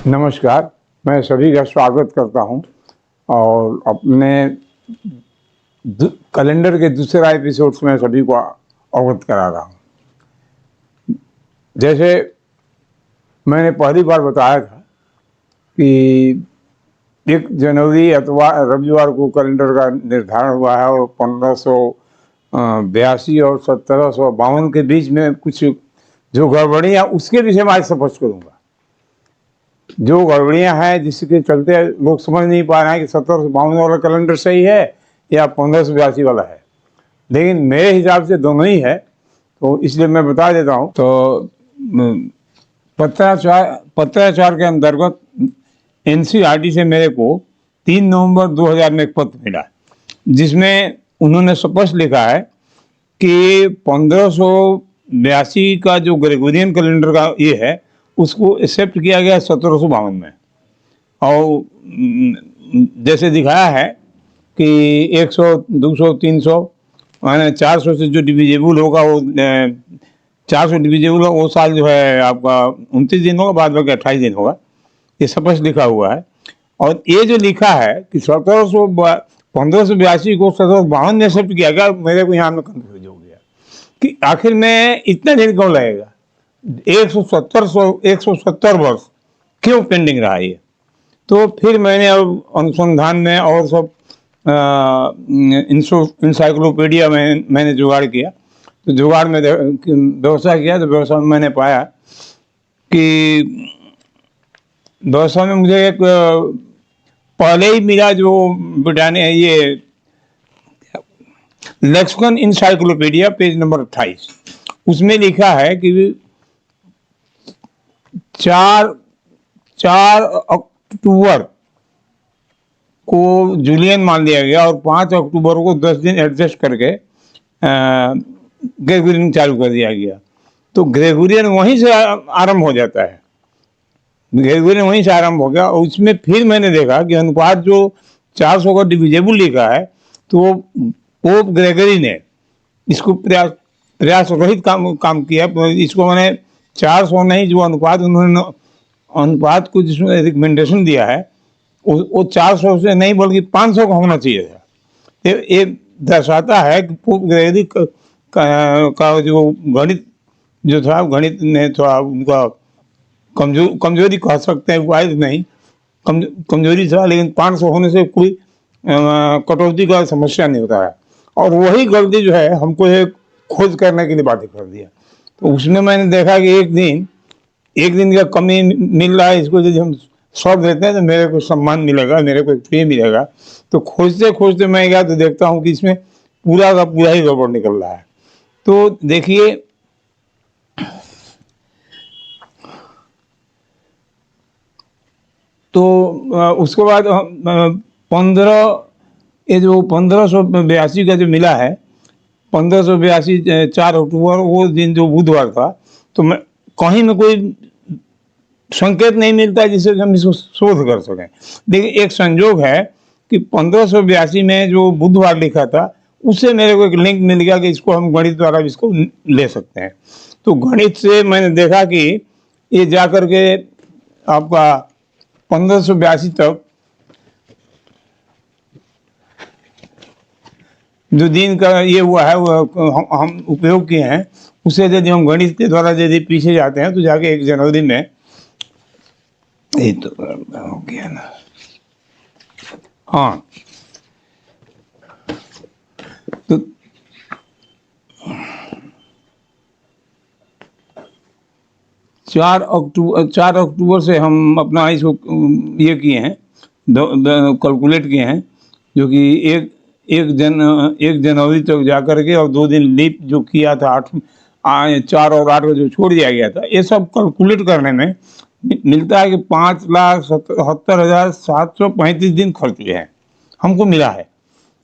नमस्कार, मैं सभी का स्वागत करता हूं और अपने कैलेंडर के दूसरा एपिसोड में सभी को अवगत करा रहा हूं। जैसे मैंने पहली बार बताया था कि 1 जनवरी अथवा रविवार को कैलेंडर का निर्धारण हुआ है और 1582 और 1752 के बीच में कुछ जो गड़बड़ियाँ उसके विषय में आज स्पष्ट करूँगा। जो गड़बड़ियाँ हैं जिसके चलते लोग समझ नहीं पा रहे हैं कि 1752 वाला कैलेंडर सही है या 1582 वाला है, लेकिन मेरे हिसाब से दोनों ही है, तो इसलिए मैं बता देता हूँ। तो पत्राचार के अंतर्गत एनसीईआरटी से मेरे को 3 नवंबर 2000 में एक पत्र मिला, जिसमें उन्होंने स्पष्ट लिखा है कि 1582 का जो ग्रेगोरियन कैलेंडर का ये है उसको एक्सेप्ट किया गया 1752 में। और जैसे दिखाया है कि 100, 200, 300 माने 400 से जो डिविजेबल होगा वो 400 डिविजेबल होगा वो साल जो है आपका 29 दिन होगा, बाद में 28 दिन होगा, ये स्पष्ट लिखा हुआ है। और ये जो लिखा है कि 1582 को 1752 में एक्सेप्ट किया गया, मेरे को यहाँ में कंफ्यूज हो गया कि आखिर में इतना दिन क्यों लगेगा, 170 वर्ष क्यों पेंडिंग रहा ये। तो फिर मैंने अब अनुसंधान में और सब इंसाइक्लोपीडिया में मैंने जुगाड़ किया, तो जुगाड़ में व्यवसाय किया, तो व्यवसाय में मैंने पाया कि व्यवसाय में मुझे एक पहले ही मिला जो ब्रिटानिया ये लेक्सिकन इंसाइक्लोपीडिया पेज नंबर 28, उसमें लिखा है कि 4 अक्टूबर को जूलियन मान लिया गया और 5 अक्टूबर को 10 दिन एडजस्ट करके ग्रेगोरियन चालू कर दिया गया। तो ग्रेगोरियन वहीं से आरंभ हो जाता है, ग्रेगोरियन वहीं से आरंभ हो गया। और उसमें फिर मैंने देखा कि अनुपात जो 400 का डिविजेबल लिखा है, तो पोप ग्रेगरी ने इसको प्रयास रहित काम किया। इसको मैंने 400 नहीं, जो अनुपात उन्होंने अनुपात को जिसमें रिकमेंडेशन दिया है वो 400 से नहीं बल्कि 500 का होना चाहिए था। ये दर्शाता है कि पोप ग्रेगरी का जो गणित जो था, गणित ने थोड़ा उनका कमजोरी कह सकते हैं, वाइज नहीं कमजोरी था, लेकिन 500 होने से कोई कटौती का समस्या नहीं होता है। और वही गलती जो है हमको एक खोज करने के लिए बाध्य कर दिया। तो उसमें मैंने देखा कि एक दिन का कमी मिल रहा है, इसको यदि हम सॉल्व देते हैं तो मेरे को सम्मान मिलेगा, मेरे को प्रिय मिलेगा। तो खोजते खोजते मैं गया तो देखता हूँ कि इसमें पूरा का पूरा ही गड़बड़ निकल रहा है। तो देखिए, तो उसके बाद 1582 का जो मिला है, 1582 4 अक्टूबर, वो दिन जो बुधवार था, तो मैं कहीं में कोई संकेत नहीं मिलता है जिससे हम इसको शोध कर सकें। देखिए, एक संजोग है कि 1582 में जो बुधवार लिखा था उससे मेरे को एक लिंक मिल गया कि इसको हम गणित द्वारा इसको ले सकते हैं। तो गणित से मैंने देखा कि ये जा कर के आपका 1582 तक जो दिन का ये हुआ है वो हम उपयोग किए हैं, उसे यदि हम गणित के द्वारा यदि पीछे जाते हैं तो जाके 1 जनवरी में ये तो हो गया ना, हाँ, तो 4 अक्टूबर से हम अपना इसको ये किए हैं, कैलकुलेट किए हैं, जो कि एक जनवरी तक जाकर के, और 2 दिन लीप जो किया था 4 और 8 को जो छोड़ दिया गया था, ये सब कैलकुलेट करने में मिलता है कि 5,77,735 दिन खर्च हुए हैं, हमको मिला है।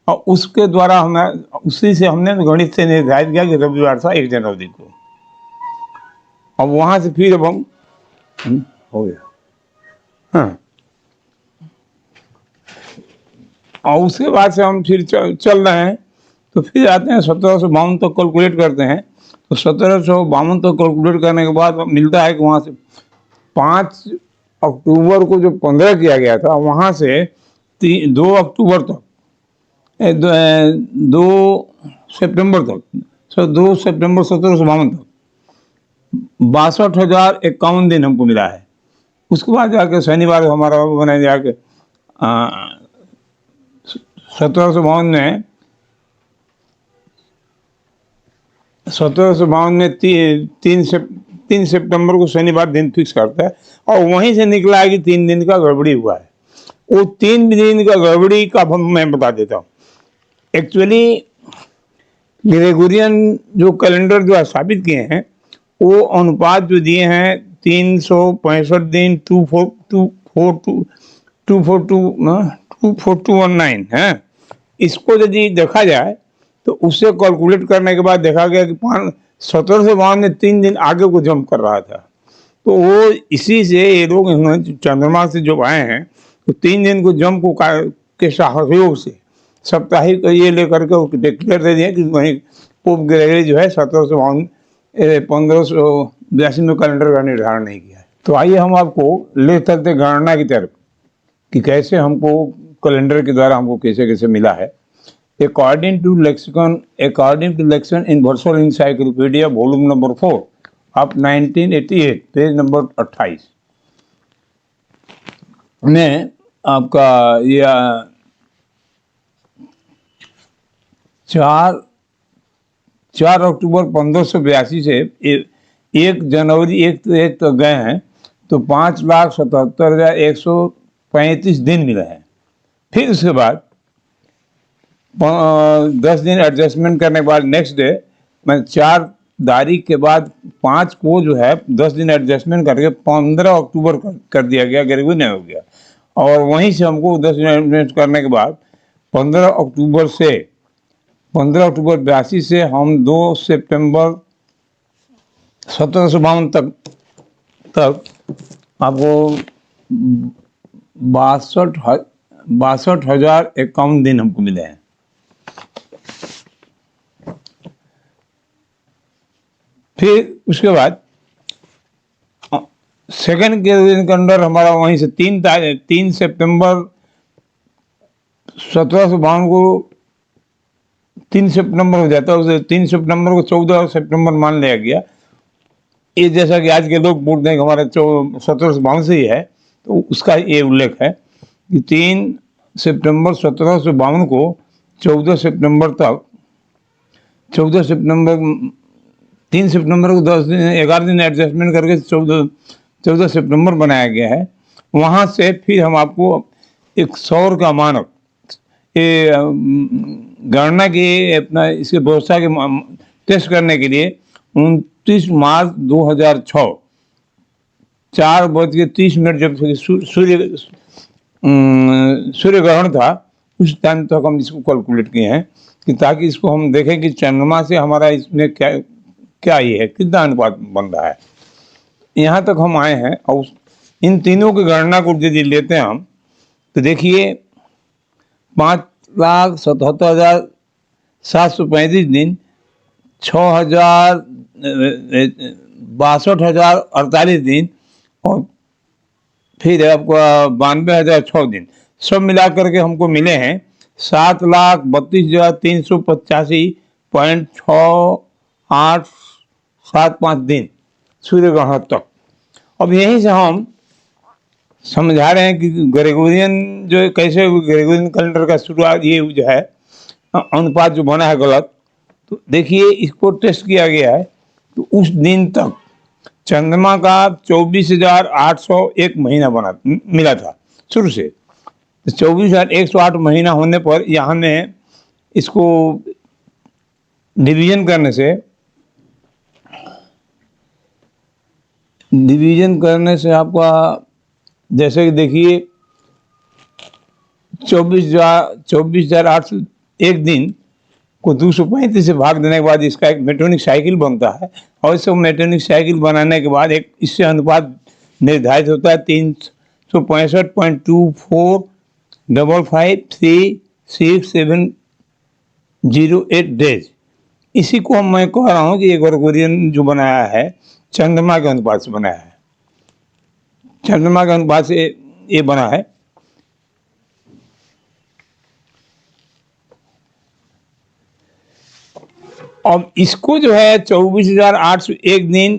और उसके द्वारा उसी से हमने गणित से निर्धारित किया कि रविवार था 1 जनवरी को। अब वहां से फिर अब हम हो गया, हाँ, और उसके बाद से हम फिर चल रहे हैं। तो फिर आते हैं 1752 तक कैलकुलेट करते हैं। तो 1752 तक कैलकुलेट करने के बाद मिलता है कि वहाँ से 5 अक्टूबर को जो 15 किया गया था, वहाँ से 2 अक्टूबर तक, 2 सितंबर तक, 2 सितंबर 1752 तक 62,051 दिन हमको मिला है। उसके बाद जाके शनिवार हमारा वो बना जाके 1752 में 1752 में 3 सितंबर को शनिवार दिन फिक्स करता है, और वहीं से निकला है कि 3 दिन का गड़बड़ी हुआ है। वो 3 दिन का गड़बड़ी का मैं बता देता हूँ। एक्चुअली ग्रेगोरियन जो कैलेंडर जो स्थापित किए हैं, वो अनुपात जो दिए हैं 365 दिन 24219 है। इसको यदि देखा जाए तो उससे कैलकुलेट करने के बाद देखा गया कि 1752 में 3 दिन आगे को जंप कर रहा था। तो वो इसी से ये लोग चंद्रमा से जो आए हैं, तो 3 दिन को जंप को के सहयोग से साप्ताहिक ये लेकर के डिक्लेयर दे दिया कि वहीं पोप ग्रेगरी जो है 1582 में कैलेंडर का निर्धारण नहीं किया है। तो आइए हम आपको ले चलते गणना की तरफ कि कैसे हमको कैलेंडर के द्वारा हमको कैसे कैसे मिला है। According to lexicon universal encyclopedia volume number 4 of 1988 page number 28 में आपका यह 4 अक्टूबर 1582 से 1 जनवरी 1 तक गए हैं, तो 5,77,135 दिन मिले हैं। फिर उसके बाद 10 दिन एडजस्टमेंट करने के बाद नेक्स्ट डे मैं 4 तारीख के बाद 5 को जो है 10 दिन एडजस्टमेंट करके 15 अक्टूबर कर दिया गया, ग्रेगोरियन हो गया। और वहीं से हमको 10 दिन एडजस्टमेंट करने के बाद 15 अक्टूबर 82 से हम 2 सितंबर 1752 तक आपको 62,051 दिन हमको मिले हैं। फिर उसके बाद सेकंड के अंदर हमारा वहीं से 3 सितंबर 1752 को 3 सितंबर हो जाता है, उसे 3 सितंबर को 14 सितंबर मान लिया गया। ये जैसा कि आज के लोग बोलते हैं कि हमारे 1752 से ही है, तो उसका ये उल्लेख है कि 3 सितंबर 1752 को 14 सितंबर तक 3 सितंबर को 11 दिन एडजस्टमेंट करके 14 सितंबर बनाया गया है। वहाँ से फिर हम आपको एक सौर का मानक ये गणना की अपना इसके व्यवस्था के टेस्ट करने के लिए 29 मार्च 2006 4:30 जब सूर्य ग्रहण था, उस टाइम तक हम इसको कैलकुलेट किए हैं कि ताकि इसको हम देखें कि चंद्रमा से हमारा इसमें क्या ये है, कितना अनुपात बन रहा है। यहाँ तक हम आए हैं, और इन तीनों की गणना को यदि लेते हैं हम, तो देखिए 5,77,735 दिन, 62,048 दिन, और फिर आपका 92,006 दिन, सब मिला करके हमको मिले हैं 7,32,385.6875 दिन सूर्य ग्रहण तक। अब यहीं से हम समझा रहे हैं कि ग्रेगोरियन जो कैसे ग्रेगोरियन कैलेंडर का शुरुआत ये जो है अनुपात जो बना है गलत, तो देखिए इसको टेस्ट किया गया है, तो उस दिन तक चंद्रमा का 24,801 महीना मिला था शुरू से। तो 24,108 महीना होने पर यहाँ में इसको डिवीजन करने से आपका जैसे कि देखिए 24,801 दिन को 235 से भाग देने के बाद इसका एक मेट्रोनिक साइकिल बनता है, और इस मेट्रोनिक साइकिल बनाने के बाद एक इससे अनुपात निर्धारित होता है 365.245560708 डेज। इसी को मैं कह रहा हूँ कि ये ग्रेगोरियन जो बनाया है चंद्रमा के अनुपात से बनाया है। चंद्रमा के अनुपात से ये बना है। अब इसको जो है 24,801 दिन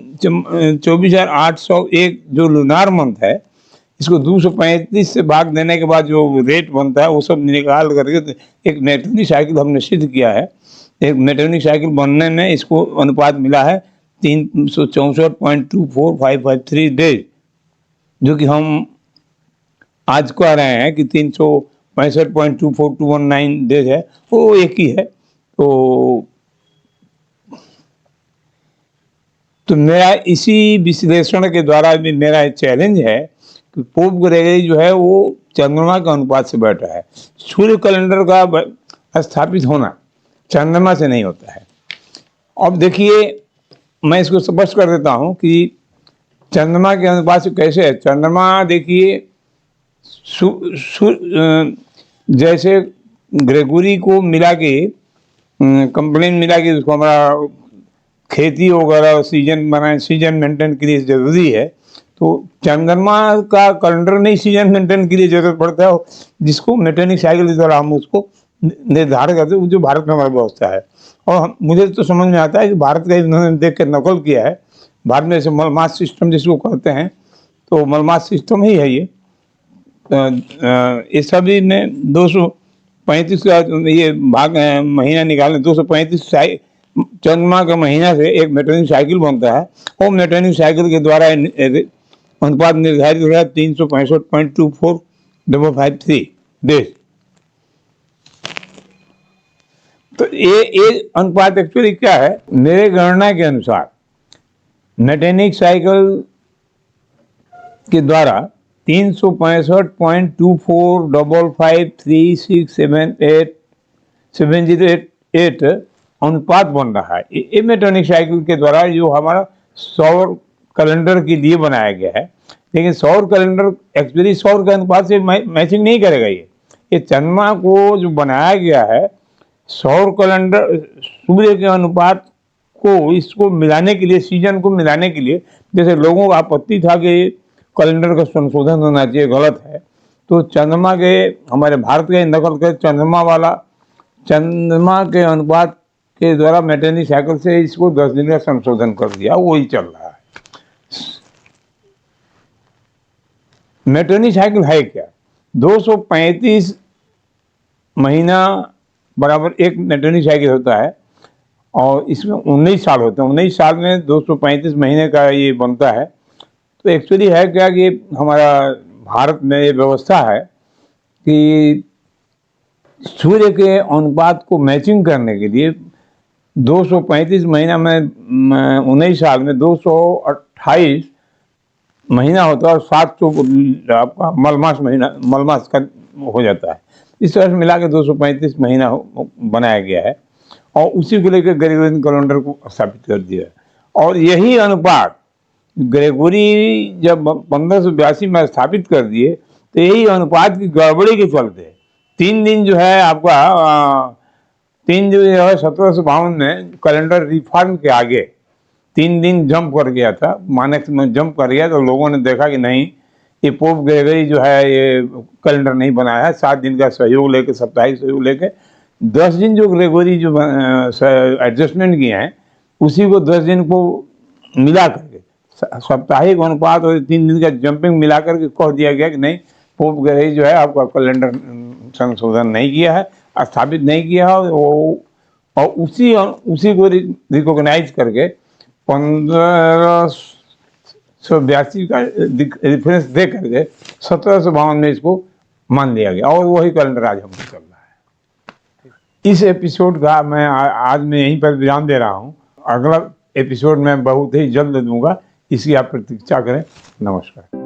24,801 जो लूनार मंथ है, इसको 235 से भाग देने के बाद जो रेट बनता है वो सब निकाल करके एक नेटवर्क साइकिल हमने सिद्ध किया है। एक नेटवर्क साइकिल बनने में इसको अनुपात मिला है 364.24553 डेज, जो कि हम आज कह रहे हैं कि 365.24219 डेज है, वो एक ही है। तो मेरा इसी विश्लेषण के द्वारा भी मेरा चैलेंज है कि पोप ग्रेगरी जो है वो चंद्रमा के अनुपात से बैठा है। सूर्य कैलेंडर का स्थापित होना चंद्रमा से नहीं होता है। अब देखिए, मैं इसको स्पष्ट कर देता हूँ कि चंद्रमा के अनुपात से कैसे है। चंद्रमा देखिए, जैसे ग्रेगोरी को मिला के कंप्लेन मिला कि उसको हमारा खेती वगैरह सीजन बनाए, सीजन मेंटेन के लिए ज़रूरी है, तो चंद्रमा का कैलेंडर नहीं सीजन मेंटेन के लिए ज़रूरत पड़ता है, जिसको मेटेनिक साइकिल के द्वारा हम उसको निर्धारित करते हैं, जो भारत में हमारी व्यवस्था है। और मुझे तो समझ में आता है कि भारत का इन्होंने देख के नकल किया है। भारत में जैसे मलमास सिस्टम जिसको कहते हैं, तो मलमास सिस्टम ही है ये। इस सभी में 235 का ये भाग महीना निकालने 235 चंद्रमा का महीना से एक मेटेनिक साइकिल बनता है, और मेटेनिक साइकिल के द्वारा अनुपात निर्धारित हो रहा है 365.24553 डेज। तो ये अनुपात एक्चुअली क्या है, मेरे गणना के अनुसार मेटेनिक साइकिल के द्वारा 365.24553678 अनुपात बन रहा है। ये मेटेनिक साइकिल के द्वारा जो हमारा सौर कैलेंडर के लिए बनाया गया है, लेकिन सौर कैलेंडर एक्चुअली सौर के अनुपात से मैचिंग नहीं करेगा। ये चंद्रमा को जो बनाया गया है सौर कैलेंडर सूर्य के अनुपात को इसको मिलाने के लिए, सीजन को मिलाने के लिए, जैसे लोगों का आपत्ति था कि कैलेंडर का संशोधन होना चाहिए, गलत है, तो चंद्रमा के हमारे भारत के नकल के चंद्रमा के अनुपात के द्वारा मेटेनिक साइकिल से इसको 10 दिन का संशोधन कर दिया, वही चल रहा है। मेटेनिक साइकिल है क्या? 235 महीना बराबर एक मेटेनिक साइकिल होता है, और इसमें 19 साल होते हैं। 19 साल में 235 महीने का ये बनता है। तो एक्चुअली है क्या कि हमारा भारत में ये व्यवस्था है कि सूर्य के अनुपात को मैचिंग करने के लिए 235 महीना में 19 साल में 228 महीना होता है, और 7 आपका मलमास का हो जाता है। इस तरह से मिला के 235 महीना बनाया गया है, और उसी को लेकर ग्रेगोरियन कैलेंडर को स्थापित कर दिया। और यही अनुपात ग्रेगोरी जब 1582 में स्थापित कर दिए, तो यही अनुपात की गड़बड़ी के चलते 3 दिन जो है आपका 3 जो है 1752 में कैलेंडर रिफॉर्म के आगे 3 दिन जंप कर गया था, मानक में जंप कर गया। तो लोगों ने देखा कि नहीं, ये पोप ग्रेगरी जो है ये कैलेंडर नहीं बनाया है। 7 दिन का सहयोग लेके, साप्ताहिक सहयोग लेके 10 दिन जो ग्रेगरी जो एडजस्टमेंट किए हैं, उसी को 10 दिन को मिला करके साप्ताहिक अनुपात और 3 दिन का जंपिंग मिला करके कह दिया गया कि नहीं, पोप ग्रेगरी जो है आपका कैलेंडर संशोधन नहीं किया है, स्थापित नहीं किया है। और उसी को रिकॉग्नाइज करके 1582 का रेफरेंस दे करके 1752 में इसको मान लिया गया, और वही कैलेंडर आज हमको चल रहा है। इस एपिसोड का मैं आज मैं यहीं पर विराम दे रहा हूँ। अगला एपिसोड मैं बहुत ही जल्द दूंगा, इसकी आप प्रतीक्षा करें। नमस्कार।